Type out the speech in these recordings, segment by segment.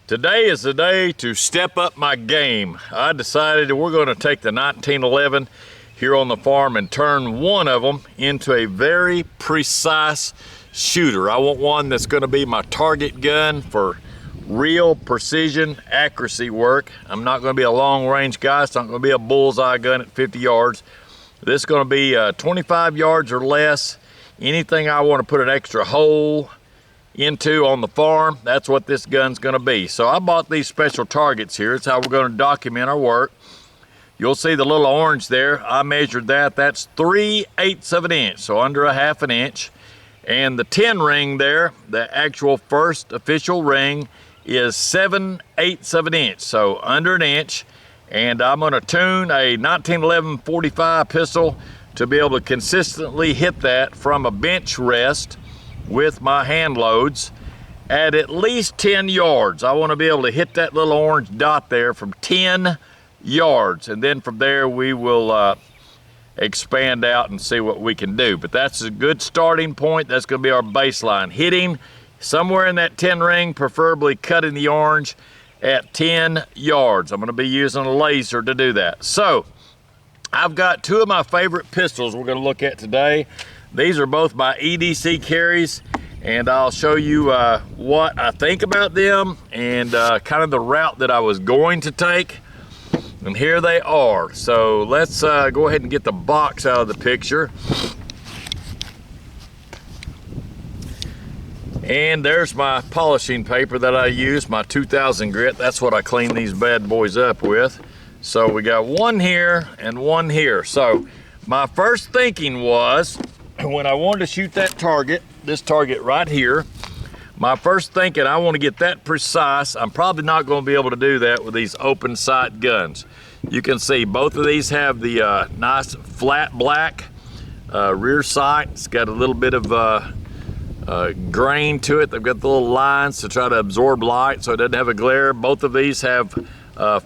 Today is the day to step up my game. I decided that we're going to take the 1911 here on the farm and turn one of them into a very precise shooter. I want one that's going to be my target gun for real precision accuracy work. I'm not going to be a long range guy. It's not going to be a bullseye gun at 50 yards. This is going to be 25 yards or less. Anything I want to put an extra hole into on the farm, that's what this gun's going to be. So I bought these special targets here. It's how we're going to document our work. You'll see the little orange there. I measured that. That's 3/8 of an inch, so under a half an inch. And the 10 ring there, the actual first official ring, is 7/8 of an inch, so under an inch. And I'm going to tune a 1911 45 pistol to be able to consistently hit that from a bench rest with my hand loads at least 10 yards. I want to be able to hit that little orange dot there from 10 yards, and then from there we will expand out and see what we can do. But that's a good starting point. That's going to be our baseline, hitting somewhere in that 10 ring, preferably cutting the orange at 10 yards. I'm going to be using a laser to do that. So I've got two of my favorite pistols we're going to look at today. These are both my EDC carries, and I'll show you what I think about them and kind of the route that I was going to take. And here they are. So let's go ahead and get the box out of the picture. And there's my polishing paper that I use, my 2000 grit. That's what I clean these bad boys up with. So we got one here and one here. So my first thinking was, when I wanted to shoot that target, this target right here, my first thinking, I want to get that precise. I'm probably not going to be able to do that with these open sight guns. You can see both of these have the nice flat black rear sight. It's got a little bit of grain to it. They've got the little lines to try to absorb light so it doesn't have a glare. Both of these have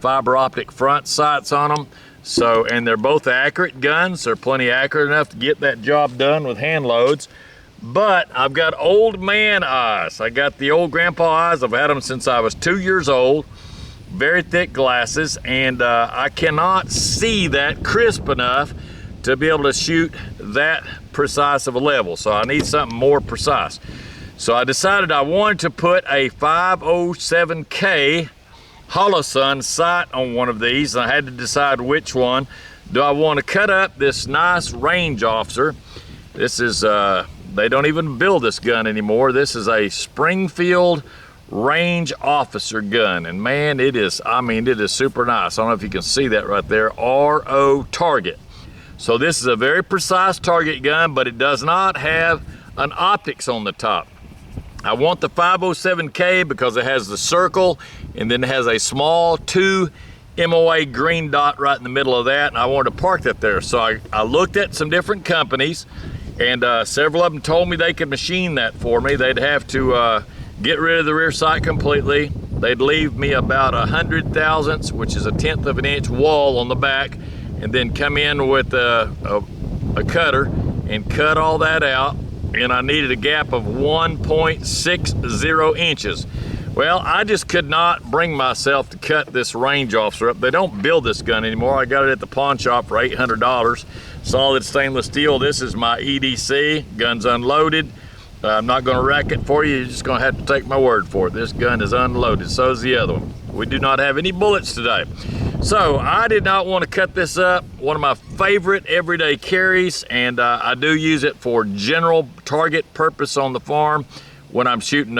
fiber optic front sights on them. So, and they're both accurate guns. They're plenty accurate enough to get that job done with hand loads. But I've got old man eyes. I got the old grandpa eyes. I've had them since I was 2 years old. Very thick glasses, and I cannot see that crisp enough to be able to shoot that precise of a level. So I need something more precise. So I decided I wanted to put a 507K Holosun sight on one of these, and I had to decide which one. Do I want to cut up this nice range officer? This is, they don't even build this gun anymore. This is a Springfield range officer gun, and man, it is, I mean, it is super nice. I don't know if you can see that right there, RO target. So this is a very precise target gun, but it does not have an optics on the top. I want the 507K because it has the circle, and then it has a small 2 MOA green dot right in the middle of that, and I wanted to park that there. So I looked at some different companies, and several of them told me they could machine that for me. They'd have to get rid of the rear sight completely. They'd leave me about 100 thousandths, which is 1/10 of an inch wall on the back, and then come in with a cutter and cut all that out. And I needed a gap of 1.60 inches. Well, I just could not bring myself to cut this range officer up. They don't build this gun anymore. I got it at the pawn shop for $800. Solid stainless steel. This is my EDC. Gun's unloaded. I'm not going to wreck it for you. You're just going to have to take my word for it. This gun is unloaded. So is the other one. We do not have any bullets today. So I did not want to cut this up. One of my favorite everyday carries, and I do use it for general target purpose on the farm when I'm shooting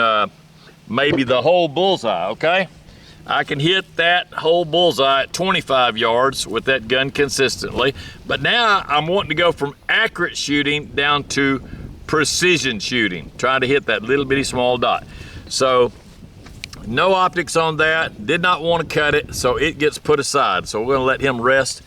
maybe the whole bullseye, okay? I can hit that whole bullseye at 25 yards with that gun consistently. But now I'm wanting to go from accurate shooting down to precision shooting, trying to hit that little bitty small dot. So no optics on that, did not want to cut it, so it gets put aside. So we're gonna let him rest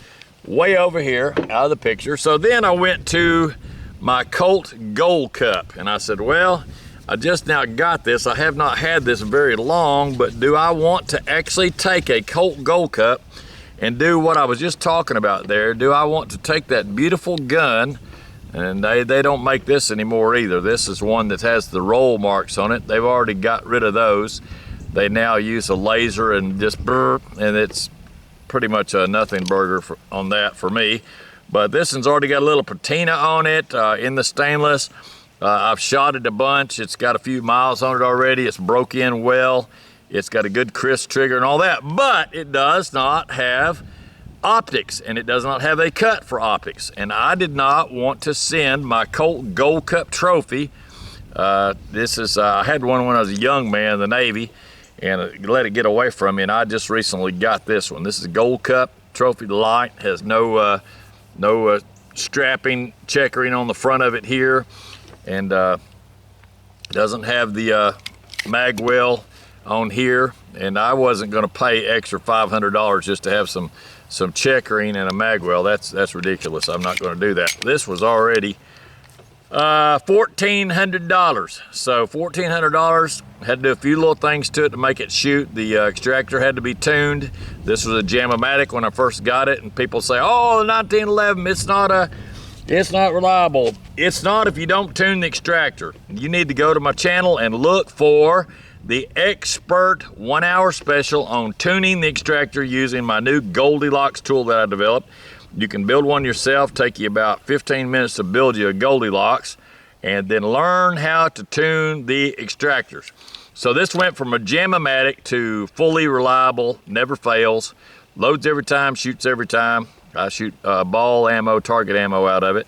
way over here out of the picture. So then I went to my Colt Gold Cup, and I said, well, I just now got this. I have not had this very long, but do I want to actually take a Colt Gold Cup and do what I was just talking about there? Do I want to take that beautiful gun, and they don't make this anymore either. This is one that has the roll marks on it. They've already got rid of those. They now use a laser and just burp, and it's pretty much a nothing burger on that for me. But this one's already got a little patina on it in the stainless. I've shot it a bunch. It's got a few miles on it already. It's broke in well. It's got a good crisp trigger and all that, but it does not have optics, and it does not have a cut for optics. And I did not want to send my Colt Gold Cup trophy. This is, I had one when I was a young man in the Navy, and let it get away from me, and I just recently got this one. This is a Gold Cup trophy light. Has no strapping checkering on the front of it here, and doesn't have the mag well on here, and I wasn't going to pay extra $500 just to have some checkering and a mag well. That's ridiculous. I'm not going to do that. This was already $1,400. So $1,400. Had to do a few little things to it to make it shoot. The extractor had to be tuned. This was a Jam-O-Matic when I first got it, and people say, "Oh, the 1911, it's not reliable." It's not if you don't tune the extractor. You need to go to my channel and look for the expert 1 hour special on tuning the extractor using my new Goldilocks tool that I developed. You can build one yourself, take you about 15 minutes to build you a Goldilocks, and then learn how to tune the extractors. So this went from a Jam-O-Matic to fully reliable, never fails, loads every time, shoots every time. I shoot ball ammo, target ammo out of it,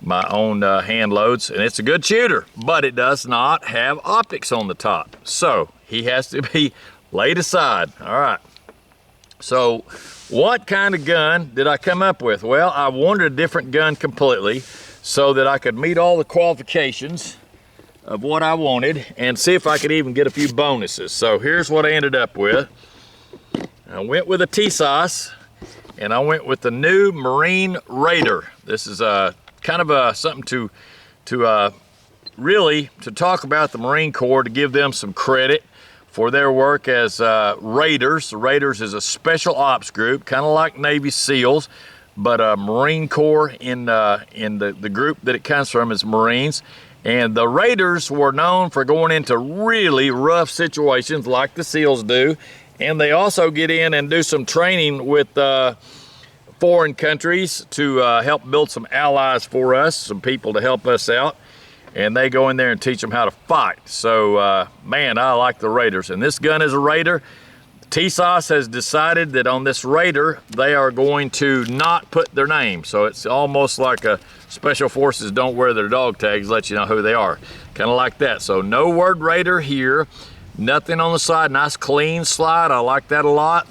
my own hand loads, and it's a good shooter, but it does not have optics on the top. So he has to be laid aside. All right. So what kind of gun did I come up with? Well, I wanted a different gun completely so that I could meet all the qualifications of what I wanted and see if I could even get a few bonuses. So here's what I ended up with. I went with a Tisas, and I went with the new Marine Raider. This is kind of something to really talk about the Marine Corps, to give them some credit for their work as Raiders. The Raiders is a special ops group, kind of like Navy SEALs, but Marine Corps in the group that it comes from is Marines. And the Raiders were known for going into really rough situations like the SEALs do. And they also get in and do some training with foreign countries to help build some allies for us, some people to help us out. And they go in there and teach them how to fight. So, man, I like the Raiders. And this gun is a Raider. Tisas has decided that on this Raider, they are going to not put their name. So it's almost like a Special Forces don't wear their dog tags, let you know who they are. Kind of like that. So no word Raider here. Nothing on the side. Nice clean slide. I like that a lot.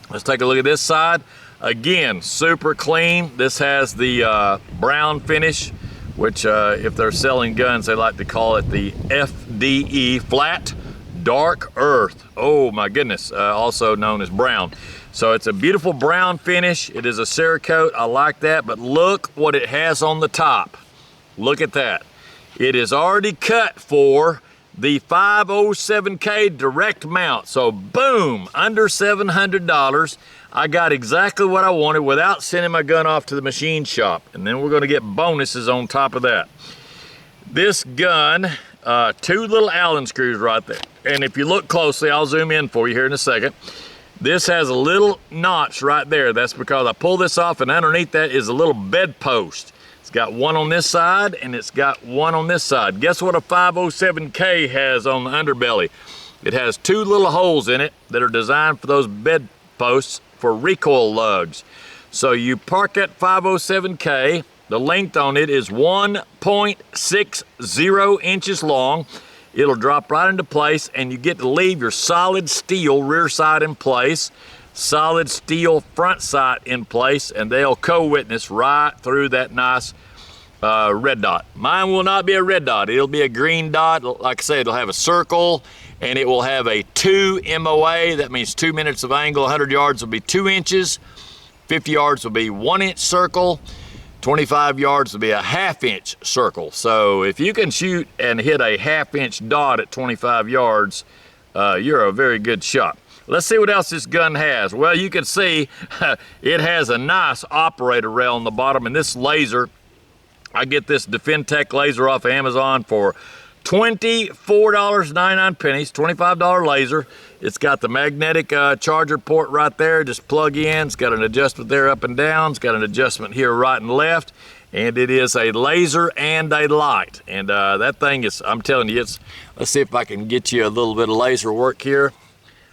Let's take a look at this side. Again, super clean. This has the brown finish, which if they're selling guns, they like to call it the FDE, flat dark earth. Oh my goodness, also known as brown. So it's a beautiful brown finish. It is a Cerakote. I like that, but look what it has on the top. Look at that. It is already cut for the 507K direct mount. So boom, under $700. I got exactly what I wanted without sending my gun off to the machine shop. And then we're gonna get bonuses on top of that. This gun, two little Allen screws right there. And if you look closely, I'll zoom in for you here in a second. This has a little notch right there. That's because I pulled this off, and underneath that is a little bed post. It's got one on this side, and it's got one on this side. Guess what a 507K has on the underbelly? It has two little holes in it that are designed for those bed posts for recoil lugs. So you park that 507K, the length on it is 1.60 inches long. It'll drop right into place, and you get to leave your solid steel rear side in place, solid steel front sight in place, and they'll co-witness right through that nice red dot. Mine will not be a red dot. It'll be a green dot. Like I said, it'll have a circle, and it will have a 2 MOA. That means 2 minutes of angle. 100 yards will be 2 inches. 50 yards will be 1 inch circle. 25 yards will be a 1/2 inch circle. So if you can shoot and hit a 1/2 inch dot at 25 yards, you're a very good shot. Let's see what else this gun has. Well, you can see it has a nice operator rail on the bottom, and this laser, I get this Defendtech laser off of Amazon for $24.99, $25 laser. It's got the magnetic charger port right there. Just plug in. It's got an adjustment there up and down. It's got an adjustment here right and left. And it is a laser and a light. And that thing is, I'm telling you, let's see if I can get you a little bit of laser work here.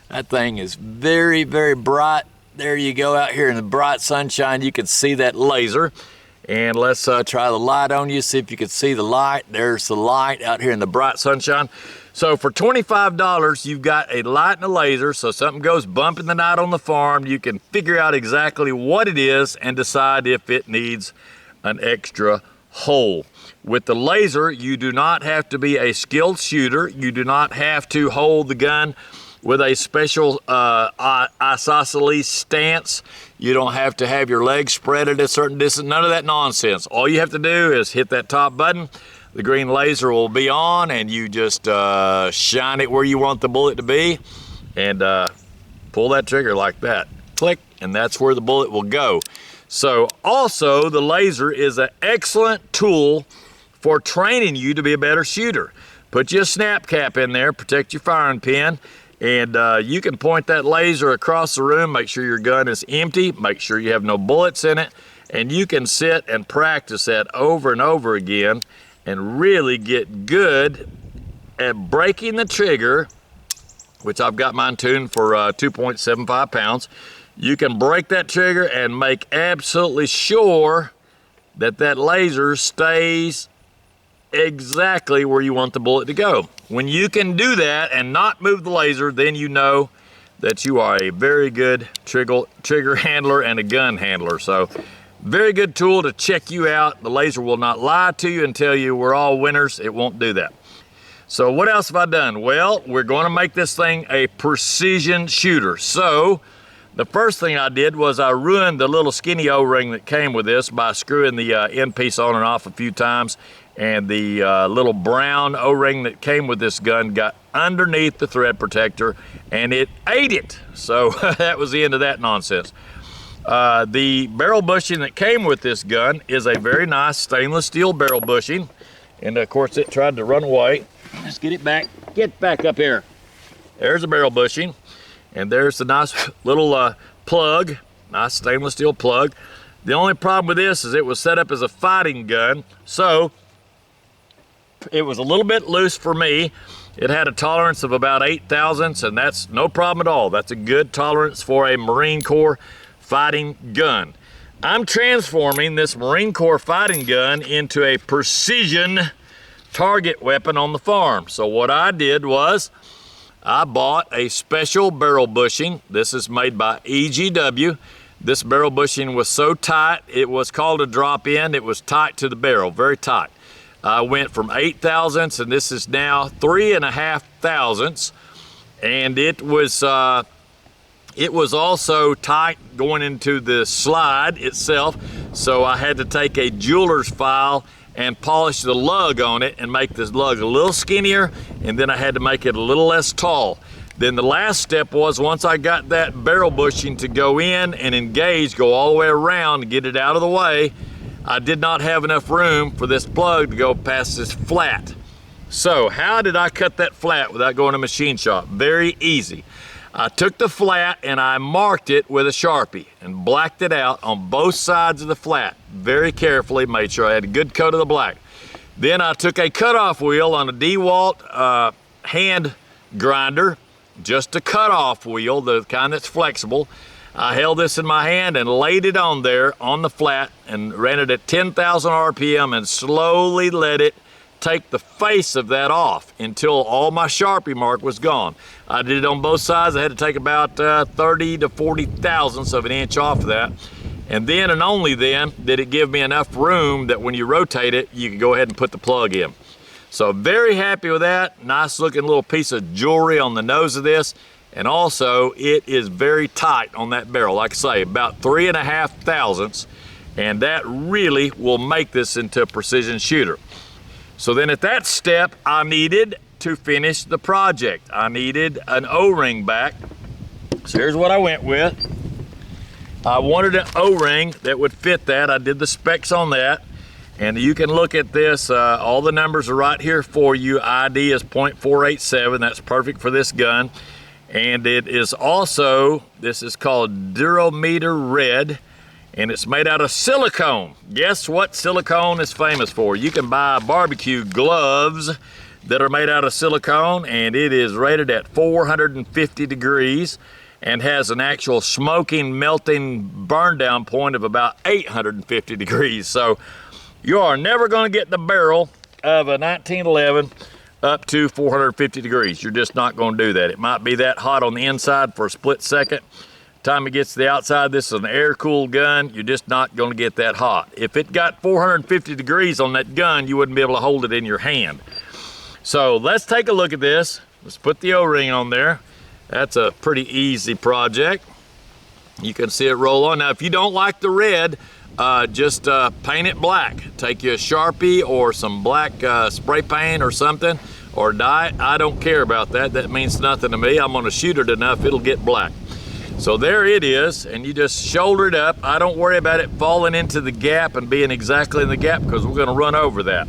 That thing is very, very bright. There you go, out here in the bright sunshine, you can see that laser. And let's try the light on you, see if you can see the light. There's the light out here in the bright sunshine. So for $25, you've got a light and a laser, so something goes bump in the night on the farm, you can figure out exactly what it is and decide if it needs an extra hole. With the laser, you do not have to be a skilled shooter. You do not have to hold the gun with a special isosceles stance. You don't have to have your legs spread at a certain distance, none of that nonsense. All you have to do is hit that top button, the green laser will be on, and you just shine it where you want the bullet to be, and pull that trigger like that. Click, and that's where the bullet will go. So also, the laser is an excellent tool for training you to be a better shooter. Put you a snap cap in there, protect your firing pin, and you can point that laser across the room, make sure your gun is empty, make sure you have no bullets in it, and you can sit and practice that over and over again and really get good at breaking the trigger, which I've got mine tuned for 2.75 pounds. You can break that trigger and make absolutely sure that that laser stays exactly where you want the bullet to go. When you can do that and not move the laser, then you know that you are a very good trigger handler and a gun handler. So very good tool to check you out. The laser will not lie to you and tell you we're all winners. It won't do that. So what else have I done? Well, we're going to make this thing a precision shooter. So the first thing I did was I ruined the little skinny O-ring that came with this by screwing the end piece on and off a few times. And the little brown O-ring that came with this gun got underneath the thread protector and it ate it. So that was the end of that nonsense. The barrel bushing that came with this gun is a very nice stainless steel barrel bushing. And of course it tried to run away. Let's get it back. Get back up here. There's a barrel bushing. And there's the nice little plug, nice stainless steel plug. The only problem with this is it was set up as a fighting gun. So it was a little bit loose for me. It had a tolerance of about 8 thousandths, and that's no problem at all. That's a good tolerance for a Marine Corps fighting gun. I'm transforming this Marine Corps fighting gun into a precision target weapon on the farm. So what I did was I bought a special barrel bushing. This is made by EGW. This barrel bushing was so tight, it was called a drop-in. It was tight to the barrel, very tight. I went from 8 thousandths, and this is now 3.5 thousandths, and it was also tight going into the slide itself, so I had to take a jeweler's file and polish the lug on it and make this lug a little skinnier, and then I had to make it a little less tall. Then the last step was, once I got that barrel bushing to go in and engage, go all the way around and get it out of the way, I did not have enough room for this plug to go past this flat. So how did I cut that flat without going to machine shop? Very easy. I took the flat and I marked it with a Sharpie and blacked it out on both sides of the flat. Very carefully, made sure I had a good coat of the black. Then I took a cutoff wheel on a DeWalt hand grinder, just a cutoff wheel, the kind that's flexible. I held this in my hand and laid it on there on the flat and ran it at 10,000 RPM and slowly let it take the face of that off until all my Sharpie mark was gone. I did it on both sides. I had to take about 30 to 40 thousandths of an inch off of that. And then and only then did it give me enough room that when you rotate it, you can go ahead and put the plug in. So very happy with that. Nice looking little piece of jewelry on the nose of this. And also, it is very tight on that barrel. Like I say, about 3.5 thousandths, and that really will make this into a precision shooter. So then at that step, I needed to finish the project. I needed an O-ring back. So here's what I went with. I wanted an O-ring that would fit that. I did the specs on that. And you can look at this, all the numbers are right here for you. ID is .487, that's perfect for this gun. And it is also, this is called Durometer Red, and it's made out of silicone. Guess what silicone is famous for? You can buy barbecue gloves that are made out of silicone, and it is rated at 450 degrees and has an actual smoking, melting, burn down point of about 850 degrees. So you are never gonna get the barrel of a 1911 up to 450 degrees. You're just not gonna do that. It might be that hot on the inside for a split second. Time it gets to the outside, this is an air-cooled gun, you're just not gonna get that hot. If it got 450 degrees on that gun, you wouldn't be able to hold it in your hand. So let's take a look at this. Let's put the O-ring on there. That's a pretty easy project. You can see it roll on. Now, if you don't like the red, just paint it black. Take you a Sharpie or some black spray paint or something, or dye it. I don't care about that. That means nothing to me. I'm gonna shoot it enough, it'll get black. So there it is, and you just shoulder it up. I don't worry about it falling into the gap and being exactly in the gap, because we're gonna run over that.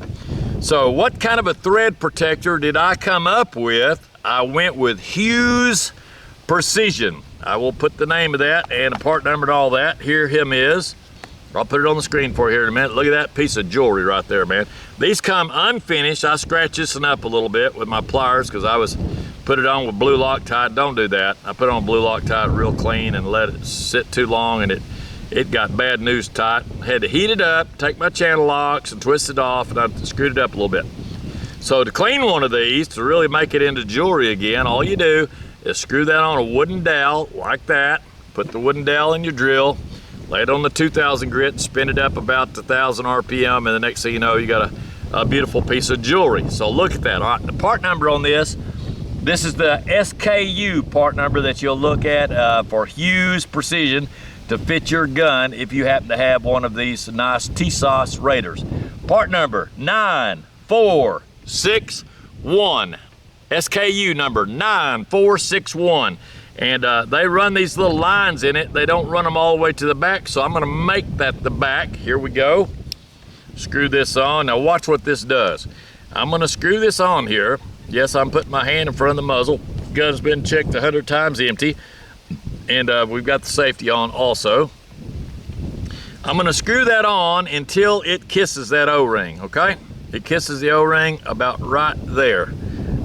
So what kind of a thread protector did I come up with? I went with Hughes Precision. I will put the name of that and a part number and all that. Here him is. I'll put it on the screen for you here in a minute. Look at that piece of jewelry right there, man. These come unfinished. I scratched this one up a little bit with my pliers because I was put it on with blue Loctite. Don't do that. I put it on blue Loctite real clean and let it sit too long, and it got bad news tight. Had to heat it up, take my channel locks and twist it off, and I screwed it up a little bit. So to clean one of these, to really make it into jewelry again, all you do is screw that on a wooden dowel like that. Put the wooden dowel in your drill, lay it on the 2000 grit, spin it up about 1000 RPM, and the next thing you know, you got a beautiful piece of jewelry. So look at that. All right, the part number on this is the SKU part number that you'll look at for Hughes Precision to fit your gun if you happen to have one of these nice Tisas Raiders. Part number 9461. SKU number 9461. And they run these little lines in it. They don't run them all the way to the back, so I'm gonna make that the back. Here we go. Screw this on. Now watch what this does. I'm gonna screw this on here. Yes, I'm putting my hand in front of the muzzle. Gun's been checked 100 times empty. And we've got the safety on also. I'm gonna screw that on until it kisses that O-ring, okay? It kisses the O-ring about right there.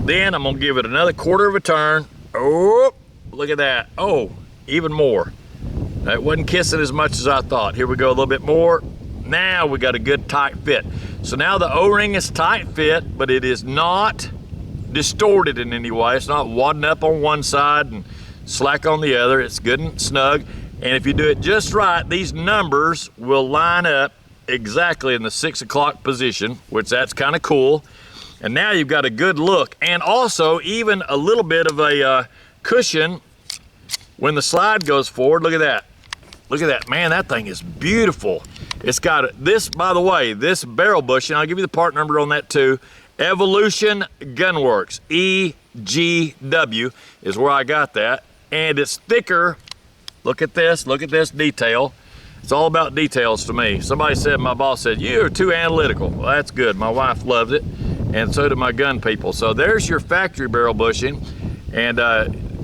Then I'm gonna give it another quarter of a turn. Oh, look at that. Oh, even more. That wasn't kissing as much as I thought. Here we go, a little bit more. Now we got a good tight fit. So now the O-ring is tight fit, but it is not distorted in any way. It's not wadding up on one side and slack on the other. It's good and snug. And if you do it just right, these numbers will line up exactly in the 6 o'clock position, which that's kind of cool. And now you've got a good look. And also even a little bit of a cushion when the slide goes forward. Look at that. Look at that, man, that thing is beautiful. It's got this, by the way, this barrel bushing, I'll give you the part number on that too. Evolution Gunworks, EGW is where I got that. And it's thicker. Look at this detail. It's all about details to me. Somebody said, my boss said, you're too analytical. Well, that's good. My wife loves it, and so do my gun people. So there's your factory barrel bushing. And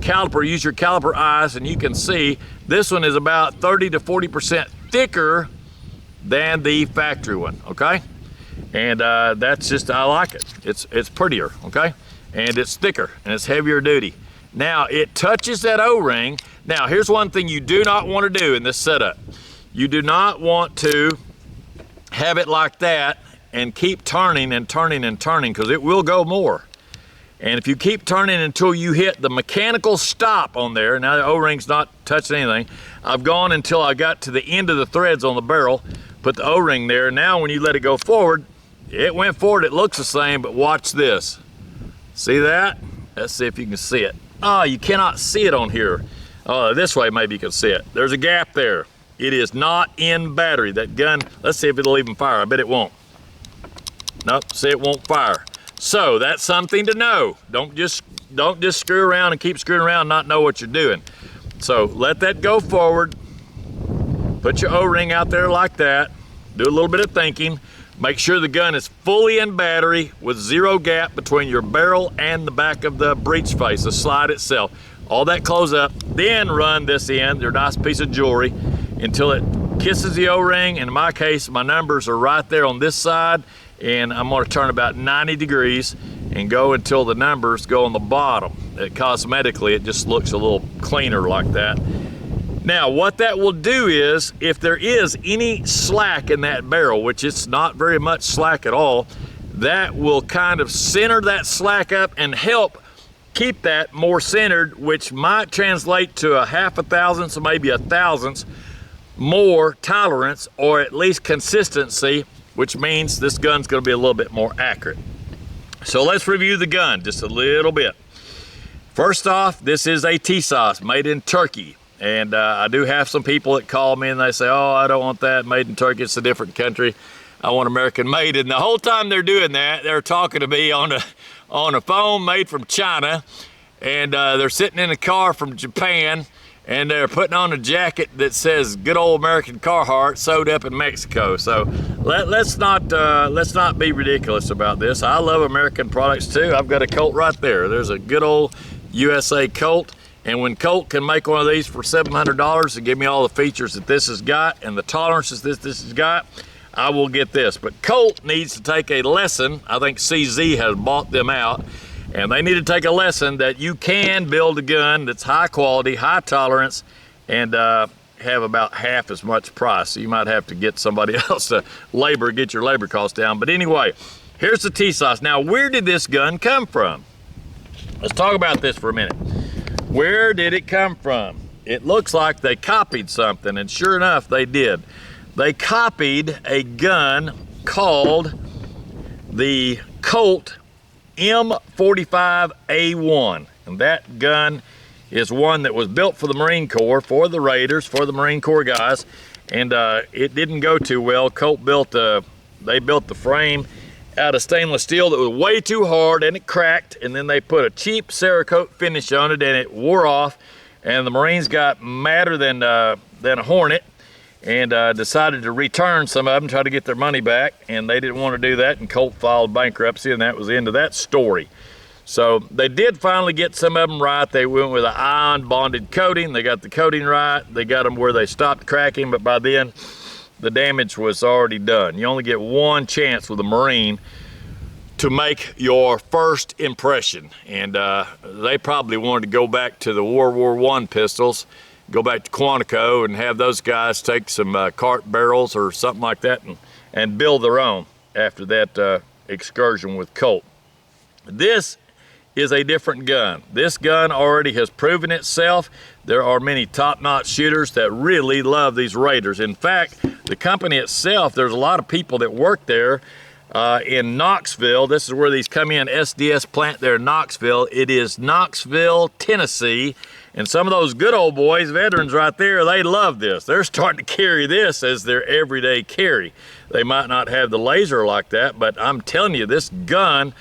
caliper, use your caliper eyes, and you can see this one is about 30 to 40% thicker than the factory one, okay? And that's just, I like it. It's prettier, okay? And it's thicker, and it's heavier duty. Now, it touches that O-ring. Now, here's one thing you do not want to do in this setup. You do not want to have it like that and keep turning and turning and turning, because it will go more. And if you keep turning until you hit the mechanical stop on there, now the O-ring's not touching anything. I've gone until I got to the end of the threads on the barrel, put the O-ring there. Now when you let it go forward, it went forward, it looks the same, but watch this. See that? Let's see if you can see it. Oh, you cannot see it on here. This way maybe you can see it. There's a gap there. It is not in battery. That gun, let's see if it'll even fire. I bet it won't. Nope, see, it won't fire. So that's something to know. Don't just screw around and keep screwing around and not know what you're doing. So let that go forward. Put your O-ring out there like that. Do a little bit of thinking. Make sure the gun is fully in battery with 0 gap between your barrel and the back of the breech face, the slide itself. All that close up, then run this in, your nice piece of jewelry, until it kisses the O-ring. In my case, my numbers are right there on this side, and I'm gonna turn about 90 degrees and go until the numbers go on the bottom. Cosmetically, it just looks a little cleaner like that. Now, what that will do is, if there is any slack in that barrel, which it's not very much slack at all, that will kind of center that slack up and help keep that more centered, which might translate to a 1/2 thousandths or maybe 1 thousandths more tolerance, or at least consistency, which means this gun's gonna be a little bit more accurate. So let's review the gun just a little bit. First off, this is a Tisas made in Turkey. And I do have some people that call me and they say, oh, I don't want that made in Turkey, it's a different country. I want American made. And the whole time they're doing that, they're talking to me on a phone made from China, and they're sitting in a car from Japan, and they're putting on a jacket that says good old American Carhartt sewed up in Mexico. So let's not be ridiculous about this. I love American products too. I've got a Colt right there. There's a good old USA Colt. And when Colt can make one of these for $700 and give me all the features that this has got and the tolerances that this has got, I will get this. But Colt needs to take a lesson. I think CZ has bought them out, and they need to take a lesson that you can build a gun that's high quality, high tolerance, and have about half as much price. So you might have to get somebody else to get your labor costs down. But anyway, here's the Tisas. Now, where did this gun come from? Let's talk about this for a minute. Where did it come from? It looks like they copied something, and sure enough, they did. They copied a gun called the Colt M45A1. And that gun is one that was built for the Marine Corps, for the Raiders, for the Marine Corps guys, and it didn't go too well. Colt they built the frame out of stainless steel that was way too hard, and it cracked, and then they put a cheap Cerakote finish on it, and it wore off, and the Marines got madder than a hornet, and decided to return some of them, try to get their money back, and they didn't want to do that, and Colt filed bankruptcy, and that was the end of that story. So they did finally get some of them right. They went with an ion bonded coating. They got the coating right. They got them where they stopped cracking, but by then the damage was already done. You only get one chance with a Marine to make your first impression. And they probably wanted to go back to the World War I pistols, go back to Quantico and have those guys take some cart barrels or something like that and build their own after that excursion with Colt. This is a different gun. This gun already has proven itself. There are many top-notch shooters that really love these Raiders. In fact, the company itself, there's a lot of people that work there in Knoxville. This is where these come in, SDS plant there in Knoxville. It is Knoxville, Tennessee. And some of those good old boys, veterans right there, they love this. They're starting to carry this as their everyday carry. They might not have the laser like that, but I'm telling you, this gun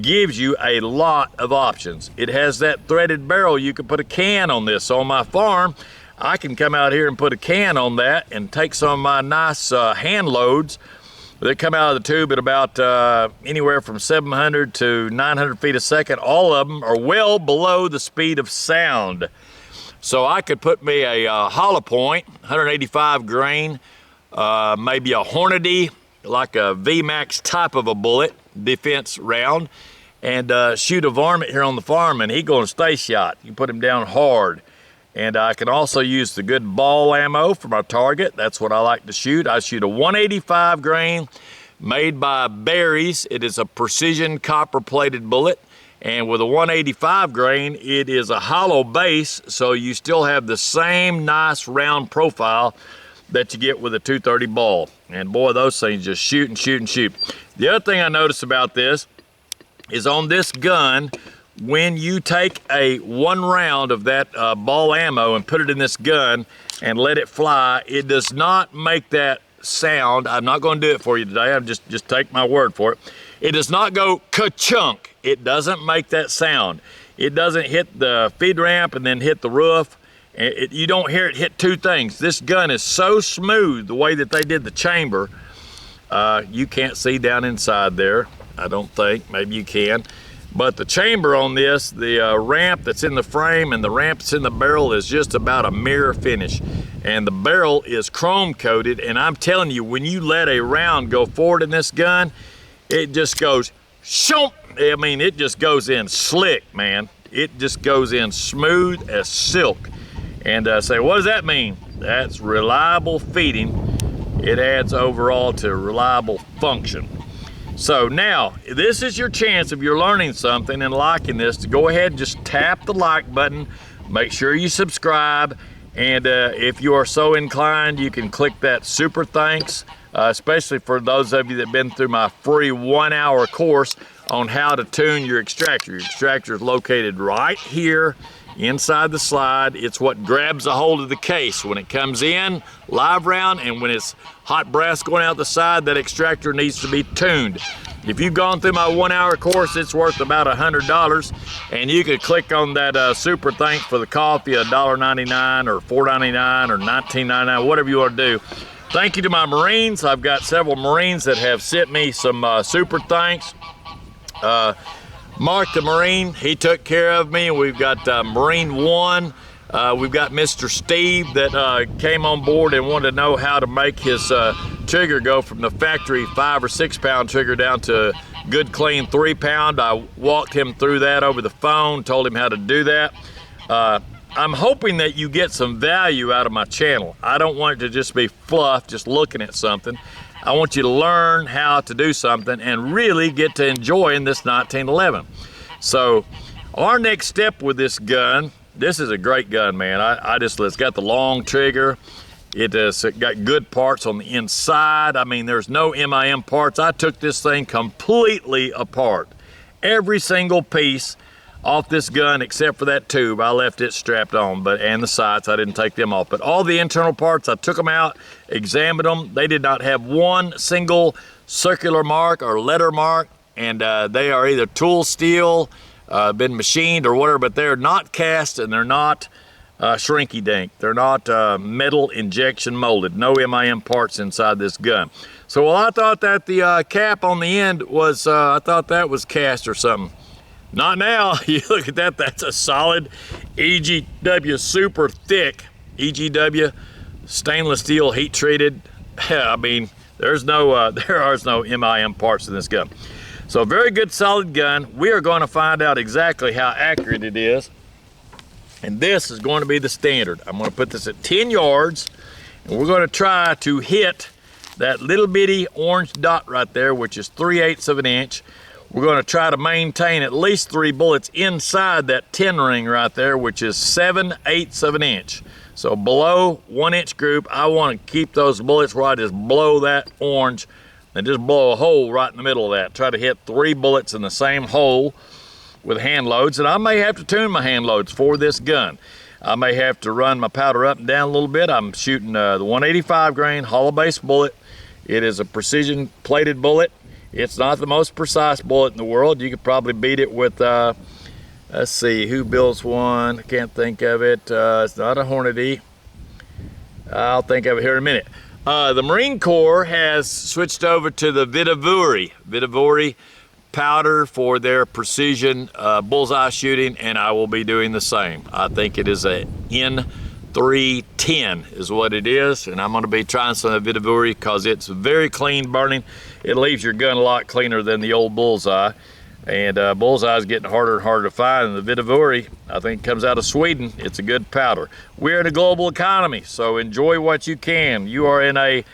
gives you a lot of options. It has that threaded barrel. You can put a can on this. On my farm, I can come out here and put a can on that and take some of my nice hand loads. They come out of the tube at about anywhere from 700 to 900 feet a second. All of them are well below the speed of sound. So I could put me a hollow point, 185 grain, maybe a Hornady, like a VMAX type of a bullet, defense round, and shoot a varmint here on the farm, and he's going to stay shot. You put him down hard. And I can also use the good ball ammo for my target. That's what I like to shoot. I shoot a 185 grain made by Berry's. It is a precision copper plated bullet. And with a 185 grain, it is a hollow base, so you still have the same nice round profile that you get with a 230 ball. And boy, those things just shoot and shoot and shoot. The other thing I noticed about this is on this gun, when you take one round of that ball ammo and put it in this gun and let it fly, it does not make that sound. I'm not going to do it for you today. I'm just take my word for it. It does not go ka-chunk. It doesn't make that sound. It doesn't hit the feed ramp and then hit the roof. You don't hear it hit two things. This gun is so smooth, the way that they did the chamber, You can't see down inside there, I don't think. Maybe you can. But the chamber on this, the ramp that's in the frame and the ramp that's in the barrel is just about a mirror finish. And the barrel is chrome coated, and I'm telling you, when you let a round go forward in this gun, it just goes shoom. I mean, it just goes in slick, man. It just goes in smooth as silk. And say, what does that mean? That's reliable feeding. It adds overall to reliable function. So now, this is your chance, if you're learning something and liking this, to go ahead and just tap the like button. Make sure you subscribe. And if you are so inclined, you can click that super thanks, especially for those of you that have been through my free 1-hour course on how to tune your extractor. Your extractor is located right here inside the slide. It's what grabs a hold of the case when it comes in live round, and when it's hot brass going out the side, that extractor needs to be tuned. If you've gone through my 1-hour course, it's worth about $100, and you could click on that super thanks for the coffee, $1.99 or $4.99 or $19.99, whatever you want to do. Thank you to my Marines. I've got several Marines that have sent me some super thanks. Mark the Marine, he took care of me. We've got Marine 1. We've got Mr. Steve that came on board and wanted to know how to make his trigger go from the factory 5 or 6 pound trigger down to good clean 3 pound. I walked him through that over the phone, told him how to do that. I'm hoping that you get some value out of my channel. I don't want it to just be fluff, just looking at something. I want you to learn how to do something and really get to enjoying this 1911. So our next step with this gun, this is a great gun, man. It's got the long trigger. It's got good parts on the inside. I mean, there's no MIM parts. I took this thing completely apart. Every single piece off this gun except for that tube. I left it strapped on, and the sights, I didn't take them off. But all the internal parts, I took them out, examined them. They did not have one single circular mark or letter mark, and they are either tool steel, been machined or whatever, but they're not cast and they're not shrinky dink. They're not metal injection molded. No MIM parts inside this gun. So while I thought that the cap on the end was, I thought that was cast or something. Not now. You look at that, that's a solid EGW, super thick EGW stainless steel heat treated. I mean, there are no MIM parts in this gun. So very good solid gun. We are going to find out exactly how accurate it is. And this is going to be the standard. I'm going to put this at 10 yards, and we're going to try to hit that little bitty orange dot right there, which is 3/8 of an inch. We're going to try to maintain at least 3 bullets inside that 10 ring right there, which is 7/8 of an inch. So below 1 inch group, I want to keep those bullets where I just blow that orange and just blow a hole right in the middle of that. Try to hit 3 bullets in the same hole with hand loads. And I may have to tune my hand loads for this gun. I may have to run my powder up and down a little bit. I'm shooting the 185 grain hollow base bullet. It is a precision plated bullet. It's not the most precise bullet in the world. You could probably beat it with, let's see, who builds one? I can't think of it. It's not a Hornady. I'll think of it here in a minute. The Marine Corps has switched over to the Vitavuri powder for their precision bullseye shooting, and I will be doing the same. I think it is a N310 is what it is, and I'm going to be trying some of the Vitavuri because it's very clean burning. It leaves your gun a lot cleaner than the old bullseye, and bullseye is getting harder and harder to find. And the Vitavuri, I think, comes out of Sweden. It's a good powder. We're in a global economy, so enjoy what you can. You are in a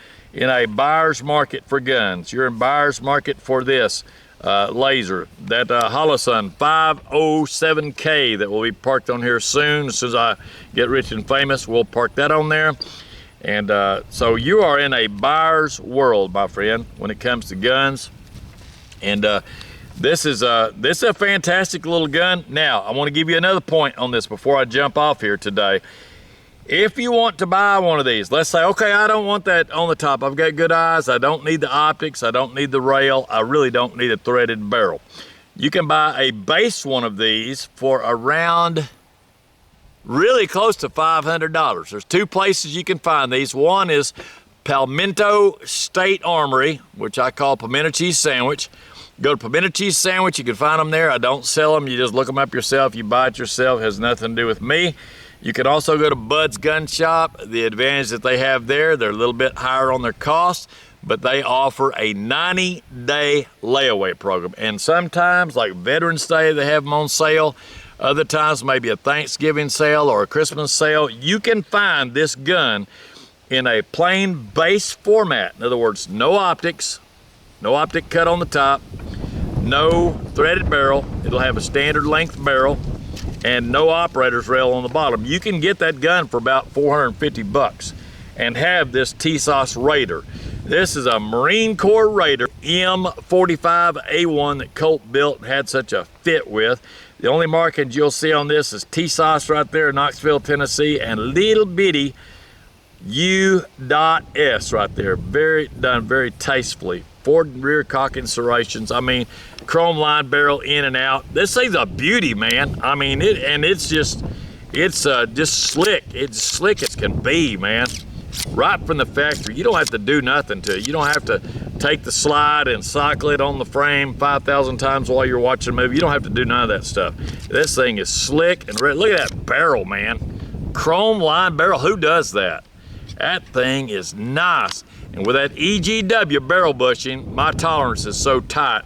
buyer's market for guns. You're in buyer's market for this laser, that Holosun 507K that will be parked on here soon. As soon as I get rich and famous, we'll park that on there. And so you are in a buyer's world, my friend, when it comes to guns. And this is a fantastic little gun. Now, I want to give you another point on this before I jump off here today. If you want to buy one of these, let's say, okay, I don't want that on the top. I've got good eyes. I don't need the optics. I don't need the rail. I really don't need a threaded barrel. You can buy a base one of these for around really close to $500. There's 2 places you can find these. One is Palmetto State Armory, which I call Pimento Cheese Sandwich. Go to Pimento Cheese Sandwich, you can find them there. I don't sell them, you just look them up yourself, you buy it yourself, it has nothing to do with me. You can also go to Bud's Gun Shop. The advantage that they have there, they're a little bit higher on their cost, but they offer a 90-day layaway program. And sometimes, like Veterans Day, they have them on sale. Other times, maybe a Thanksgiving sale or a Christmas sale. You can find this gun in a plain base format. In other words, no optics, no optic cut on the top, no threaded barrel. It'll have a standard length barrel and no operator's rail on the bottom. You can get that gun for about 450 bucks and have this Tisas Raider. This is a Marine Corps Raider M45A1 that Colt built and had such a fit with. The only markings you'll see on this is Tisas right there in Knoxville, Tennessee, and little bitty U.S right there. Done very tastefully. Forward and rear cocking serrations. I mean, chrome line barrel in and out. This thing's a beauty, man. I mean, it's just slick. It's slick as can be, man. Right from the factory. You don't have to do nothing to it. You don't have to take the slide and cycle it on the frame 5,000 times while you're watching a movie. You don't have to do none of that stuff. This thing is slick and red. Look at that barrel, man. Chrome line barrel. Who does that? That thing is nice. And with that EGW barrel bushing, my tolerance is so tight,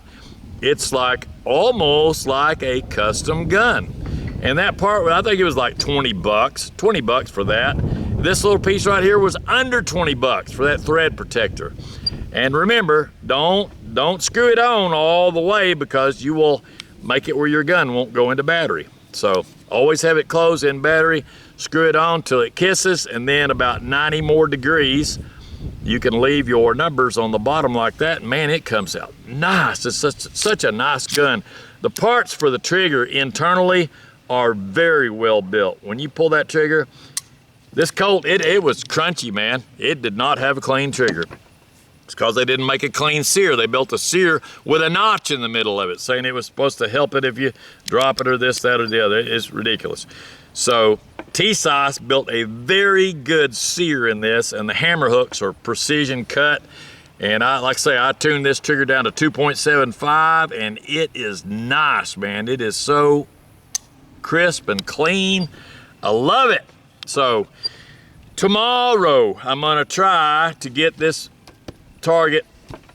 it's like almost like a custom gun. And that part, I think it was like 20 bucks for that. This little piece right here was under 20 bucks for that thread protector. And remember, don't screw it on all the way because you will make it where your gun won't go into battery. So always have it closed in battery, screw it on till it kisses, and then about 90 more degrees, you can leave your numbers on the bottom like that. Man, it comes out nice. It's such a nice gun. The parts for the trigger internally are very well built. When you pull that trigger, this Colt, it was crunchy, man. It did not have a clean trigger. It's because they didn't make a clean sear. They built a sear with a notch in the middle of it, saying it was supposed to help it if you drop it or this, that, or the other. It's ridiculous. So Tisas built a very good sear in this, and the hammer hooks are precision cut. And like I say, I tuned this trigger down to 2.75, and it is nice, man. It is so crisp and clean. I love it. So tomorrow, I'm gonna try to get this target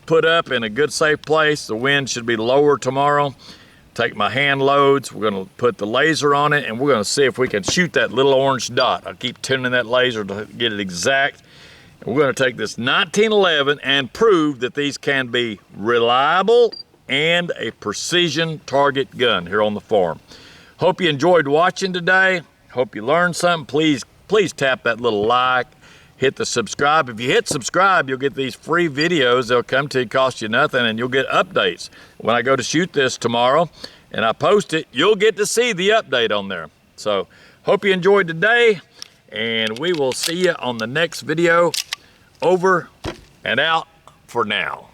put up in a good safe place. The wind should be lower tomorrow. Take my hand loads, we're gonna put the laser on it, and we're gonna see if we can shoot that little orange dot. I keep tuning that laser to get it exact. And we're gonna take this 1911 and prove that these can be reliable and a precision target gun here on the farm. Hope you enjoyed watching today. Hope you learned something. Please tap that little like. Hit the subscribe. If you hit subscribe, you'll get these free videos. They'll come to you, cost you nothing, and you'll get updates. When I go to shoot this tomorrow and I post it, you'll get to see the update on there. So, hope you enjoyed today, and we will see you on the next video. Over and out for now.